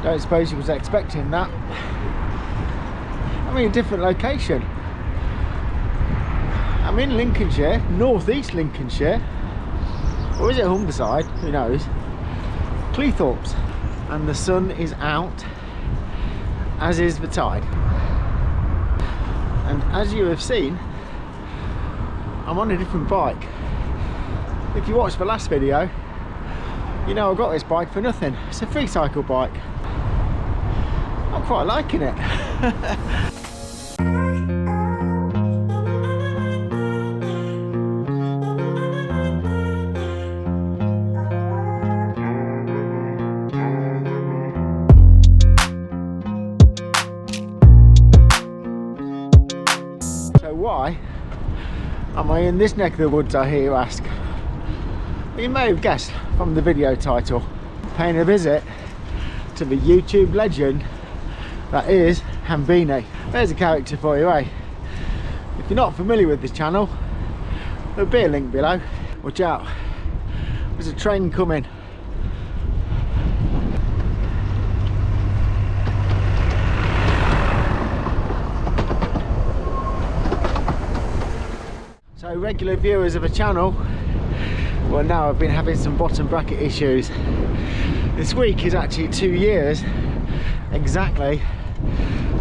Don't suppose you was expecting that. I'm in a different location. I'm in Lincolnshire, northeast Lincolnshire, or is it Humberside? Who knows? Cleethorpes, and the sun is out, as is the tide. And as you have seen, I'm on a different bike. If you watched the last video, you know I got this bike for nothing. It's a FreeCycle bike. I'm quite liking it. So why am I in this neck of the woods, I hear you ask? Well, you may have guessed from the video title. Paying a visit to the YouTube legend that is Hambini. There's a character for you, eh? If you're not familiar with this channel, there'll be a link below. Watch out, there's a train coming. So regular viewers of the channel, well, now I've been having some bottom bracket issues. This week is actually 2 years exactly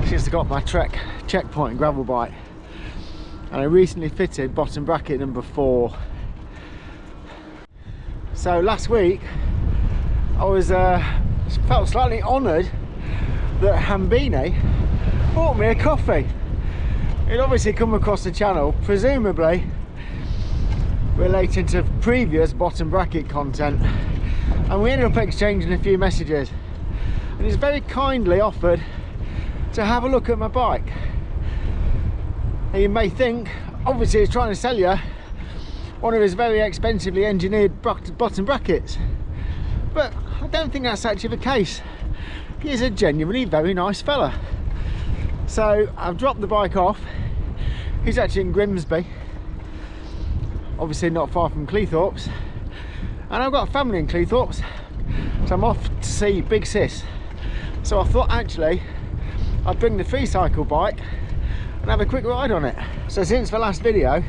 since I got my Trek checkpoint gravel bike, and I recently fitted bottom bracket number 4. So last week I was felt slightly honoured that Hambini bought me a coffee. It obviously come across the channel, presumably relating to previous bottom bracket content, and we ended up exchanging a few messages, and he's very kindly offered to have a look at my bike. And you may think obviously he's trying to sell you one of his very expensively engineered bottom brackets, but I don't think that's actually the case. He is a genuinely very nice fella. So I've dropped the bike off. He's actually in Grimsby, obviously not far from Cleethorpes, and I've got a family in Cleethorpes, so I'm off to see Big Sis. So I thought actually I'd bring the FreeCycle bike and have a quick ride on it. So since the last video,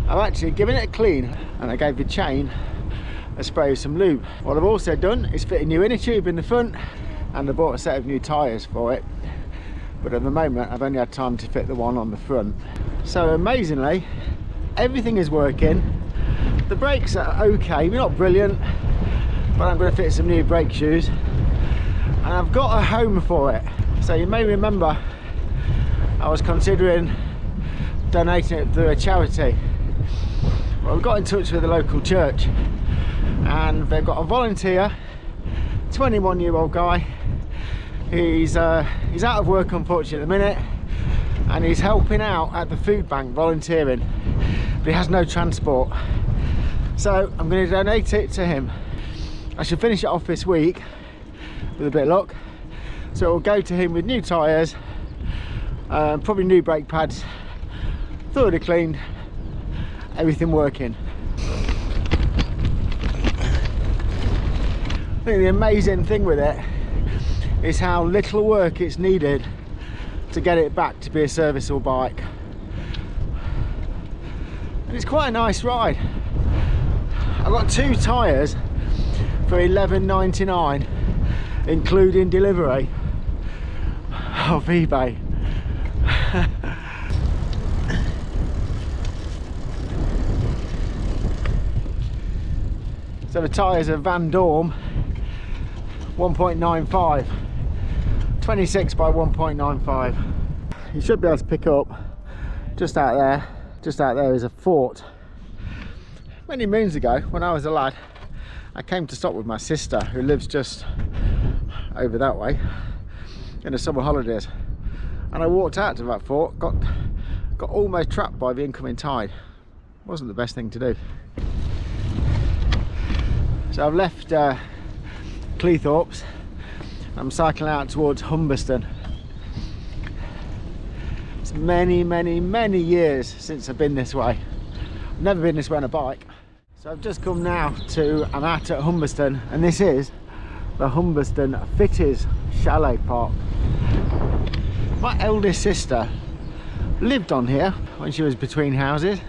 I've actually given it a clean, and I gave the chain a spray with some lube. What I've also done is fit a new inner tube in the front, and I bought a set of new tyres for it, but at the moment I've only had time to fit the one on the front. So amazingly, everything is working. The brakes are okay, they're not brilliant, but I'm going to fit some new brake shoes, and I've got a home for it. So you may remember I was considering donating it to a charity. Well, I got in touch with the local church, and they've got a volunteer, 21-year-old guy. He's out of work unfortunately at the minute, and he's helping out at the food bank volunteering, but he has no transport. So I'm going to donate it to him. I should finish it off this week with a bit of luck, so it will go to him with new tyres, probably new brake pads, thoroughly cleaned, everything working. I think the amazing thing with it is how little work it's needed to get it back to be a serviceable bike, and it's quite a nice ride. I got 2 tyres for £11.99 including delivery off eBay. So the tyres are Van Dorm 1.95, 26 by 1.95. You should be able to pick up just out there is a fort. Many moons ago, when I was a lad, I came to stop with my sister, who lives just over that way, in the summer holidays, and I walked out to that fort, got almost trapped by the incoming tide. Wasn't the best thing to do. So I've left Cleethorpes. I'm cycling out towards Humberston. It's many years since I've been this way. I've never been this way on a bike. So I've just come now I'm out at Humberston, and this is the Humberston Fitties chalet park. My eldest sister lived on here when she was between houses.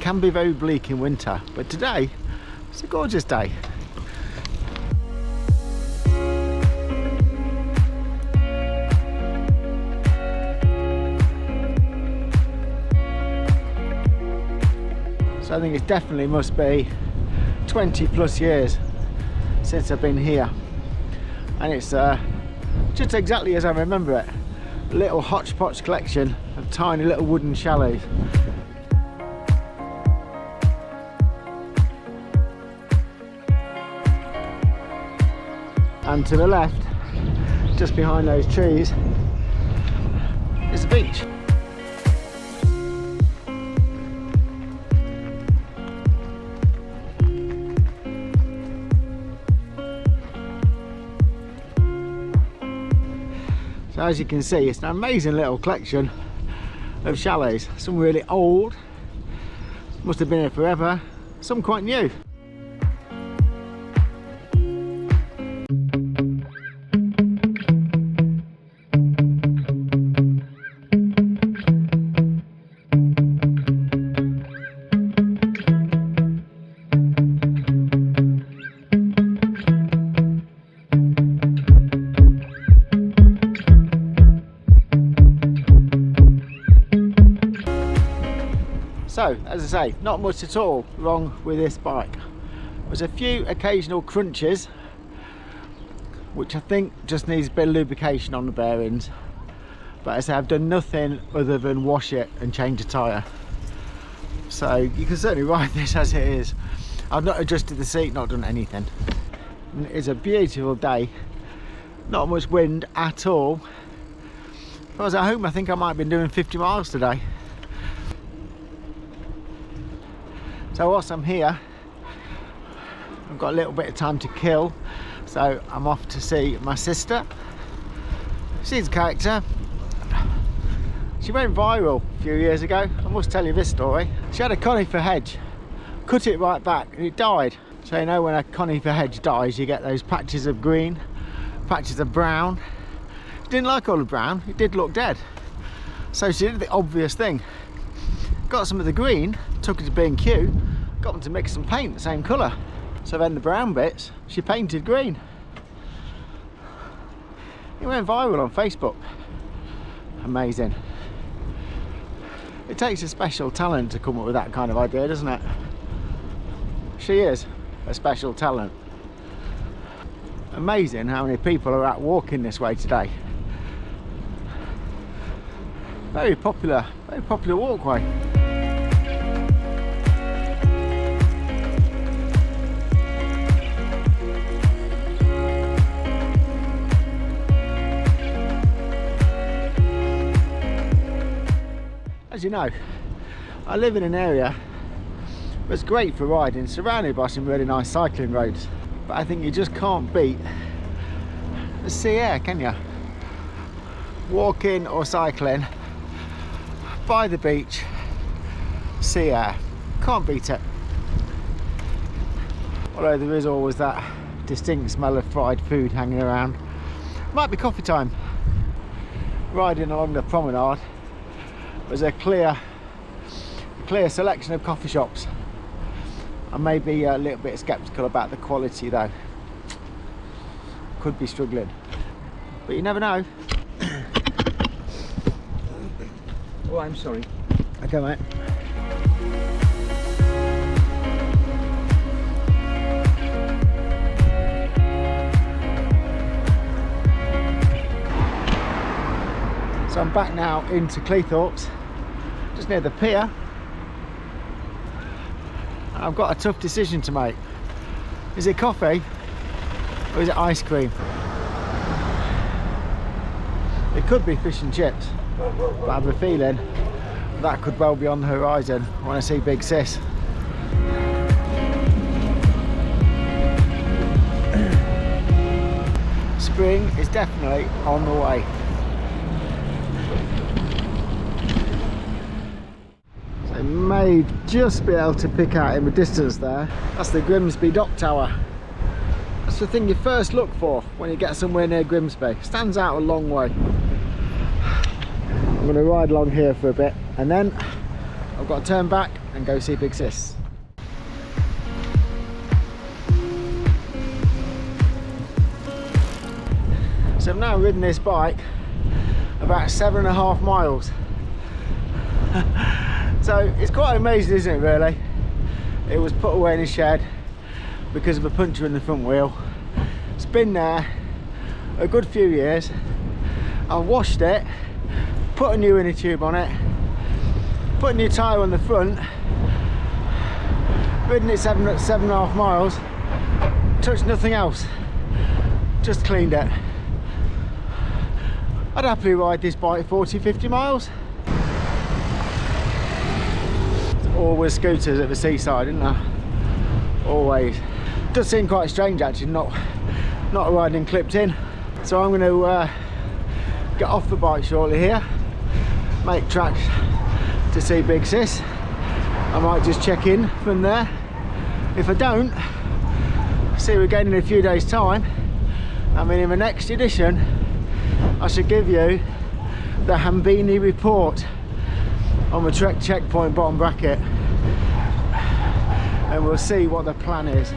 Can be very bleak in winter, but today it's a gorgeous day. So I think it definitely must be 20 plus years since I've been here, and it's just exactly as I remember it. A little hodgepodge collection of tiny little wooden chalets. And to the left, just behind those trees, is the beach. So as you can see, it's an amazing little collection of chalets. Some really old, must have been here forever, some quite new. So, as I say, not much at all wrong with this bike. There's a few occasional crunches, which I think just needs a bit of lubrication on the bearings. But as I say, I've done nothing other than wash it and change a tyre. So you can certainly ride this as it is. I've not adjusted the seat, not done anything. And it's a beautiful day. Not much wind at all. If I was at home, I think I might have been doing 50 miles today. So whilst I'm here, I've got a little bit of time to kill, so I'm off to see my sister. She's a character. She went viral a few years ago. I must tell you this story. She had a conifer hedge, cut it right back and it died. So you know when a conifer hedge dies, you get those patches of green, patches of brown. Didn't like all the brown, it did look dead. So she did the obvious thing. Got some of the green, took it to B&Q, got them to mix some paint the same colour. So then the brown bits, she painted green. It went viral on Facebook. Amazing. It takes a special talent to come up with that kind of idea, doesn't it? She is a special talent. Amazing how many people are out walking this way today. Very popular walkway. As you know, I live in an area that's great for riding, surrounded by some really nice cycling roads. But I think you just can't beat the sea air, can you? Walking or cycling by the beach, sea air, can't beat it. Although there is always that distinct smell of fried food hanging around. Might be coffee time. Riding along the promenade, there's a clear selection of coffee shops. I may be a little bit sceptical about the quality though. Could be struggling, but you never know. Oh, I'm sorry. Okay, mate. So I'm back now into Cleethorpes, just near the pier. I've got a tough decision to make. Is it coffee or is it ice cream? It could be fish and chips, but I have a feeling that could well be on the horizon when I see Big Sis. Spring is definitely on the way. So I may just be able to pick out in the distance there. That's the Grimsby Dock Tower. That's the thing you first look for when you get somewhere near Grimsby. Stands out a long way. I'm going to ride along here for a bit and then I've got to turn back and go see Big Sis. So I've now ridden this bike about 7.5 miles. So it's quite amazing, isn't it, really? It was put away in a shed because of a puncture in the front wheel. It's been there a good few years. I've washed it, put a new inner tube on it, put a new tyre on the front, ridden it 7.5 miles, touched nothing else, just cleaned it. I'd happily ride this bike 40-50 miles. There's always scooters at the seaside, isn't there? Always. It does seem quite strange actually not riding clipped in. So I'm going to get off the bike shortly here, make tracks to see Big Sis. I might just check in from there. If I don't, see you again in a few days time. I mean, in the next edition I should give you the Hambini report on the Trek checkpoint bottom bracket and we'll see what the plan is.